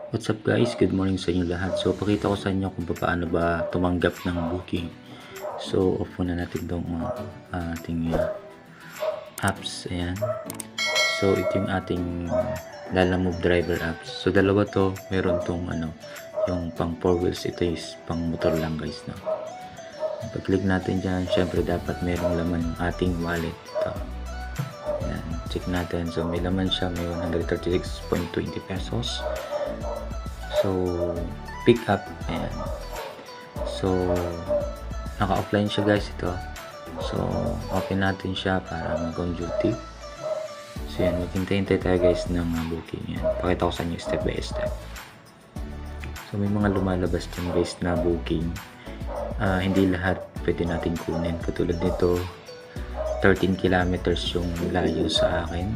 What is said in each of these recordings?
What's up guys? Good morning sa inyo lahat. So pakita ko sa inyo kung paano ba tumanggap ng booking. So off muna natin itong ating apps. Ayan. So ito yung ating Lalamove driver apps. So dalawa to. Meron tong yung pang 4 wheels. Ito is pang motor lang guys. No? Pag click natin dyan, syempre dapat merong laman yung ating wallet. Ito. Ayan. Check natin. So may laman siya. May 136.20 pesos. So, pick up. Ayan. So, naka-offline siya guys ito. So, open natin siya para mag-on duty. So, yan. Maghintay-hintay tayo guys ng booking. Yan. Pakita ko sa inyo step by step. So, may mga lumalabas din guys na booking. Hindi lahat pwede natin kunin. Katulad nito, 13 kilometers yung layo sa akin.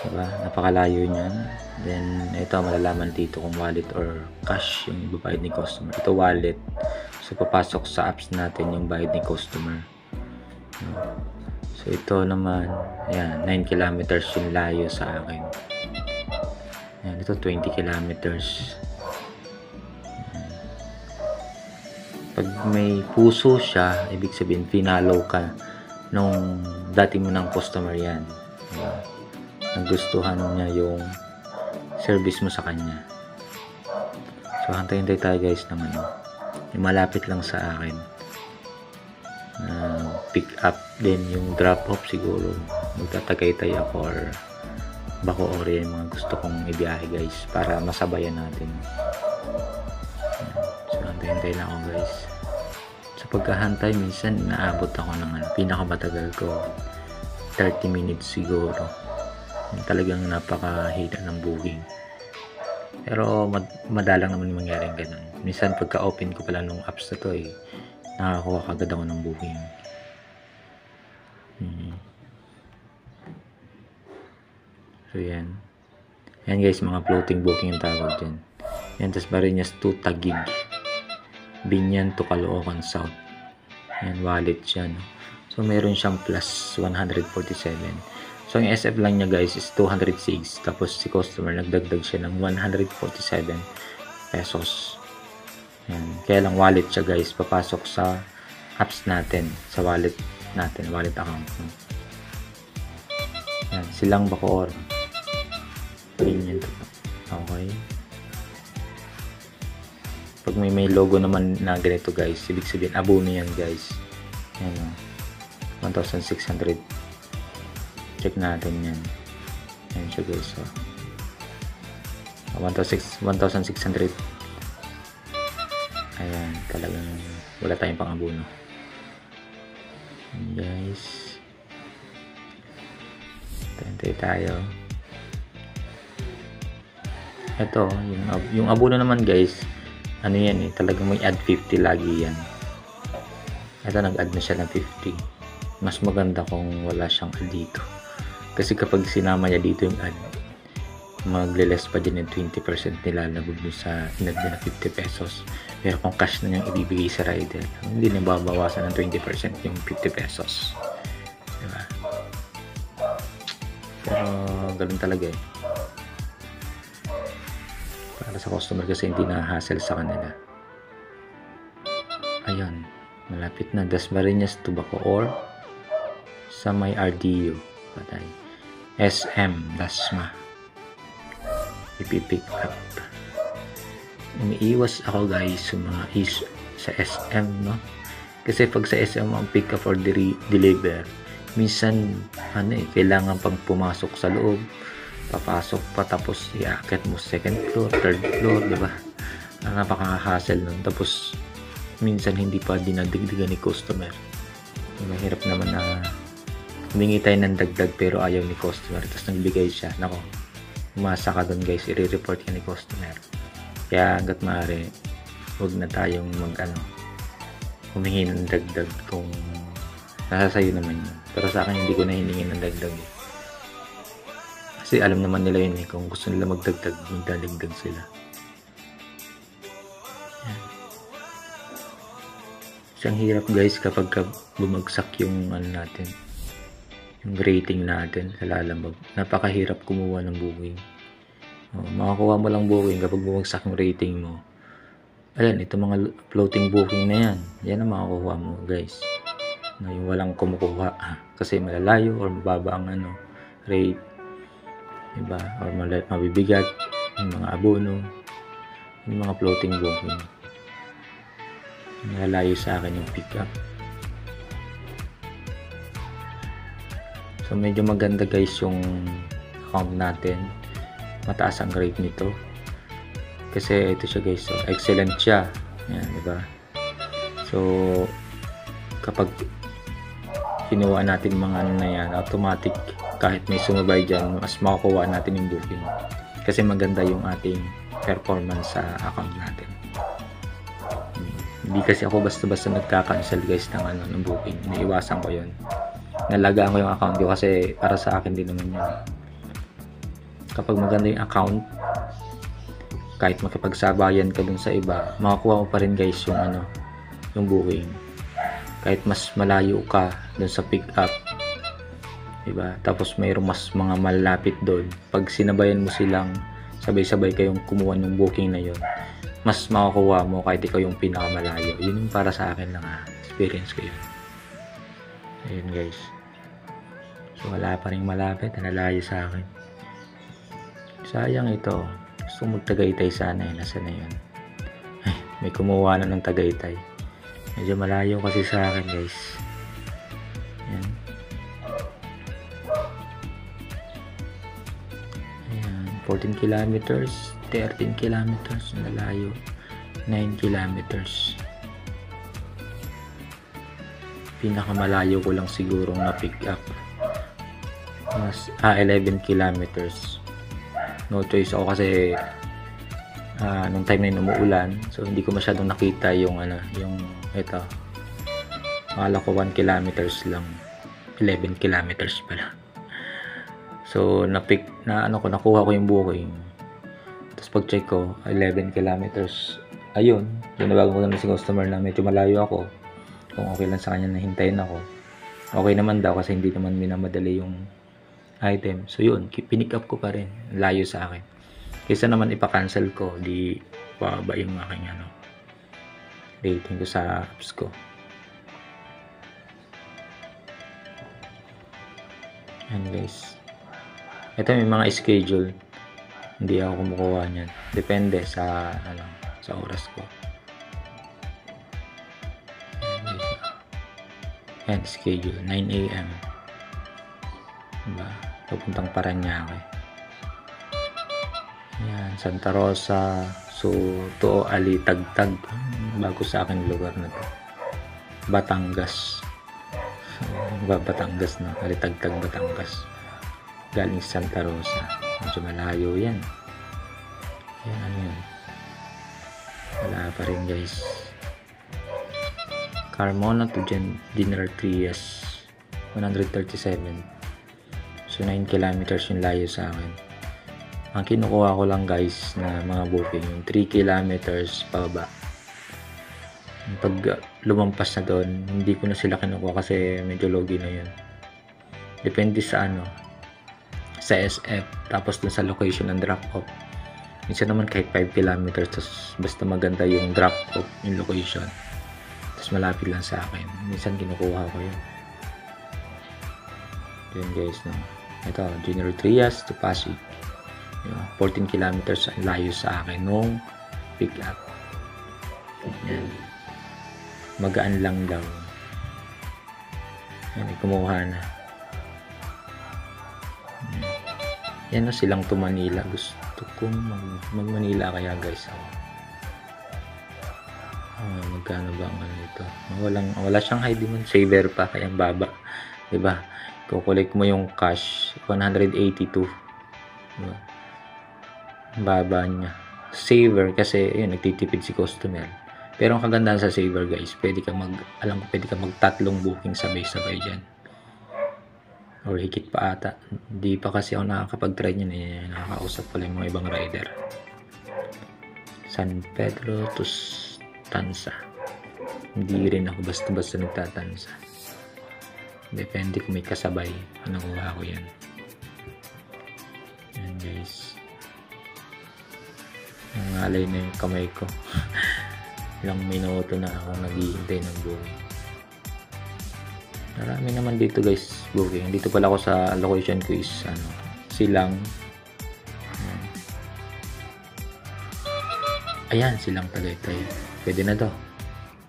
Diba? Napakalayo niyan. Then, ito, malalaman dito kung wallet or cash yung ibabayad ni customer. Ito, wallet. So, papasok sa apps natin yung bayad ni customer. So, ito naman, ayan, 9 kilometers yung layo sa akin. Ayan, ito, 20 kilometers. Ayan. Pag may puso siya, ibig sabihin, pinalo ka nung dati mo ng customer yan. Diba? Nagustuhan niya yung service mo sa kanya. So, hantay-hintay tayo guys ng yung malapit lang sa akin. Pick up din yung drop off siguro. Magtatagaytay ako or Bacoor yung mga gusto kong ibiyahe guys para masabayan natin. So, hantay-hintay lang ako guys. Sa pagkahantay, minsan naabot ako ng pinakamatagal ko 30 minutes siguro. Talagang napakahina ng booking. Pero madalang naman yung mangyaring ganun. Minsan pagka open ko pala nung apps na to nakakuha kagad ako ng booking. So yan. Yan guys, mga floating booking yung tawag dyan. Yan, tas Marinas to Taguig. Binyan to Caloocan South. Yan, wallet siya. No? So meron siyang plus 147. So, yung SF lang niya guys is 206. Tapos si customer nagdagdag siya ng 147 pesos. Yan. Kaya lang wallet siya guys. Papasok sa apps natin. Sa wallet natin. Wallet account. Yan. Silang Bacoor. Ganyan. Okay. Pag may logo naman na ganito guys. Ibig sabihin abono yan guys. Yan o. 1,600. Check natin yan. Yan siya guys. So, 1,600. Ayan. Talagang wala tayong pang-abono. Guys. Tantay tayo. Ito. Yung abono naman guys. Ano yan talagang may add 50 lagi yan. Ito nag-add na siya ng 50. Mas maganda kung wala siyang add dito. Kasi kapag sinama niya dito yung ad, magle-less pa din yung 20% nilalabog dun sa inad na 50 pesos. Pero kung cash na niyang ibibigay sa rider, hindi na babawasan ng 20% yung 50 pesos. Diba? Pero ganun talaga para sa customer kasi hindi na hassle sa kanila. Ayun. Malapit na. Dasmariñas to Bacoor sa may RDU. Patay. SM Dasma. Ipipick up. Umiiwas ako guys sa mga sa SM, no? Kasi pag sa SM ang pick up or deliver, minsan kailangan pang pumasok sa loob, papasok pa tapos iaakit mo second floor, third floor, di ba? Napaka-hassle nun. Tapos minsan hindi pa dinadagdagan ni customer. Mahirap naman na humingi tayo ng dagdag pero ayaw ni customer tapos nagbigay siya. Nako, umasa ka doon guys, i-report ka ni customer. Kaya hanggat maaari huwag na tayong humingi ng dagdag kung nasa sayo naman yun. Pero sa akin hindi ko na hiningi ng dagdag kasi alam naman nila yun kung gusto nila magdagdag, magdadagdag sila. Ang hirap guys kapag bumagsak yung natin, yung rating natin sa Lalamove. Napakahirap kumuha ng booking. Makakuha mo lang booking kapag bumagsak yung rating mo. Ayan, ito mga floating booking na yan. Yan ang makakuha mo guys. Yung walang kumukuha. Kasi malalayo or mababa ang rate. Diba? Or mabibigat. Yung mga abono. Yung mga floating booking. Malalayo sa akin yung pick up. So medyo maganda guys yung account natin. Mataas ang rate nito. Kasi ito siya guys, so excellent siya. Yan, diba? So kapag kinuha natin mga na yan, automatic kahit may sumabay dyan, mas makukuha natin yung booking. Kasi maganda yung ating performance sa account natin. Hindi kasi ako basta-basta nagka-cancel guys ng booking. Iniiwasan ko yun. Nalagaan ko yung account ko kasi para sa akin din naman yun. Kapag maganda yung account, kahit makipagsabayan ka dun sa iba, makakuha mo pa rin guys yung booking. Kahit mas malayo ka dun sa pick up, diba? Tapos mayroong mas mga malapit doon. Pag sinabayan mo silang sabay-sabay kayong kumuha ng booking na yun, mas makakuha mo kahit ikaw yung pinakamalayo. Yun yung para sa akin lang experience ko yun. Ayun guys. So wala pa rin malapit, nalayo sa akin. Sayang ito. Gusto mo Tagaytay sana nasa na yun. Ay, may kumuha na ng Tagaytay. Medyo malayo kasi sa akin guys. Ayan. Ayan, 14 kilometers, 13 kilometers, nalayo. 9 kilometers. Pinakamalayo ko lang siguro na pick up. 11 kilometers. No choice ako kasi nung time na yun umuulan, so hindi ko masyadong nakita yung ito. Akala ko 1 kilometers lang, 11 kilometers pala. So nakuha ko yung booking. Tapos pag check ko 11 kilometers. Ayun, tinawagan ko naman si customer na medyo malayo ako, kung okay lang sa kanya na hintayin ako. Okay naman daw kasi hindi naman minamadali yung item. So yun, pinick up ko pa rin. Layo sa akin. Kaysa naman ipa-cancel ko, di bababa yung aking rating ko sa apps ko. Yan guys. Ito may mga schedule. Hindi ako kumukuha niyan. Depende sa sa oras ko. Yan, schedule 9 AM. Diba? Papuntang Paranaque. Yan, Santa Rosa, Suto, Ali, Tagtag. Bago sa akin lugar na to. Batangas. Batangas na. Ali, Tagtag, Batangas. Galing Santa Rosa. Medyo malayo yan. Yan, ano yan. Wala pa rin guys. Carmona to General Trias. 137. So 9 kilometers yung layo sa akin. Ang kinukuha ko lang guys na mga booking yung 3 kilometers pababa. Pag lumampas na doon, hindi ko na sila kinukuha kasi medyo logi na yun. Depende sa sa SF, tapos dun sa location ng drop off. Minsan naman kahit 5 kilometers, tapos basta maganda yung drop off, yung location, tapos malapit lang sa akin. Minsan kinukuha ko yun. Yun guys, no? Ito, General Trias to Pasig. 14 kilometers ang layo sa akin nung pick up. Yan. Magaan lang daw. Yan, kumuha na. Yan na silang to Manila. Gusto kong mag Manila kaya guys ako. Magkano ba ang ito? Wala siyang high demand saver pa kaya baba. Diba? Kukulik mo yung cash 182. Diba? Baba niya. Saver kasi yun, nagtitipid si customer. Pero ang kagandahan sa saver guys, pwede ka mag-tatlong booking sabay-sabay dyan. Or higit pa ata. Hindi pa kasi ako nakakapag-try nyo eh. Nakakausap ko lang yung mga ibang rider. San Pedro to Tansa. Hindi rin ako basta-basta nagtatansa. Depende kung may kasabay. Nakuha ko yan. Yan guys. Nangalay na yung kamay ko. Ilang minuto na ako naghihintay ng booking. Marami naman dito guys booking. Dito pala ako sa location ko is Silang. Ayan, Silang Tagaytay. Pwede na to.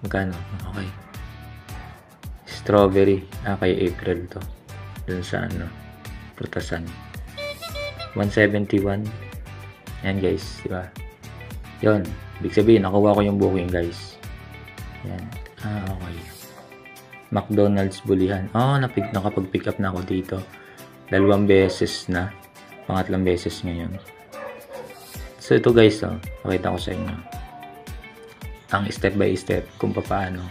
Magkano? Okay. Strawberry. Kay April to. Dun sa Prutasan. 171. Ayan guys, diba? Yun. Ibig sabihin, nakuha ko yung booking guys. Ayan. Okay. McDonald's Bulihan. Nakapag-pick up na ako dito. 2 beses na. Pangatlong beses ngayon. So ito guys, pakita ko sa inyo. Ang step by step kung paano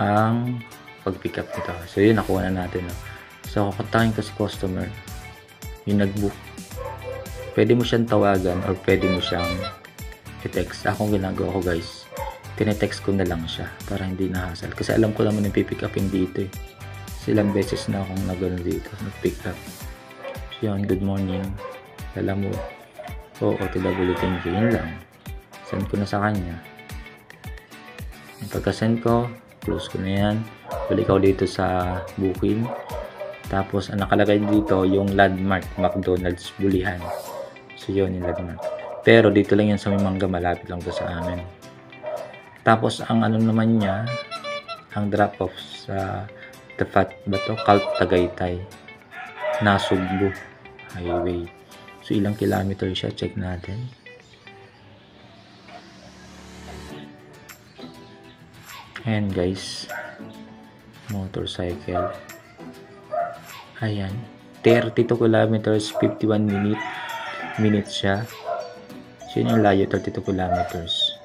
ang pag-pick up nito. So yun, nakuha na natin. So kukontakin ko si customer. Yung nag-book. Pwede mo siyang tawagan or pwede mo siyang i-text. Akong ginagawa ko guys, tinetext ko na lang siya para hindi na-hassle. Kasi alam ko naman yung pipick upin dito eh. Ilang beses na akong dito, nag-pick up. So yun, good morning. Alam mo, OTW, thank you. Yun lang. Send ko na sa kanya. Pagka-send ko, close ko na yan. Balik ako dito sa booking. Tapos, ang nakalagay dito, yung landmark, McDonald's Bulihan. So yun, yung landmark. Pero dito lang yan sa Mimanga, malapit lang to sa amin. Tapos, ang naman niya, ang drop-off sa Calp Tagaytay, Nasugbu Highway. So, ilang kilometer siya? Check natin. Ayan guys. Motorcycle. Ayan. 32 kilometers, 51 minutes siya. So, yun yung layo, 32 kilometers.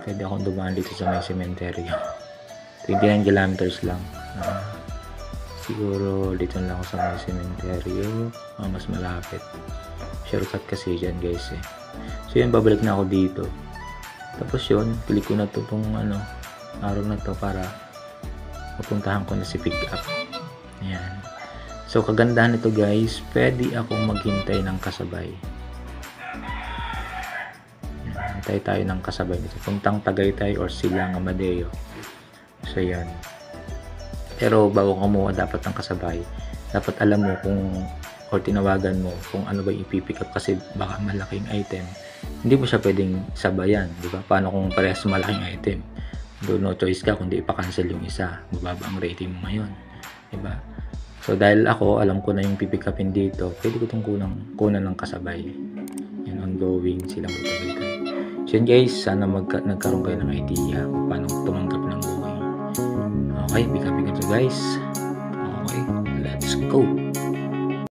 Pwede akong dumaan dito sa may sementeryo. 29 kilometers lang. Siguro dito lang ako sa may sementeryo. Mas malapit. Shortcut kasi dyan guys eh. So yun, babalik na ako dito. Tapos yun, pili ko na to tong araw na to para mapuntahan ko na si pick up. Ayan. So kagandahan nito guys, pwede akong maghintay ng kasabay. Ayan, hintay tayo ng kasabay dito. Puntang Tagaytay or Silang Amadeo. So yan. Pero bago ka kumuha dapat ng kasabay, dapat alam mo kung or tinawagan mo kung ano ba ipipick up kasi baka malaking item. Hindi mo siya pwedeng sabayan, di ba? Paano kung parehas malaking item? No choice ka kundi ipa-cancel yung isa. Mababa ang rating mo ngayon, di ba? So dahil ako alam ko na yung pipick upin dito, pwede ko itong kunan ng kasabay. Yan, ongoing Silang Tagaytay. So yun guys, sana nagkaroon kayo ng idea kung paano tumanggap ng booking. Okay, pick up guys. Okay, let's go.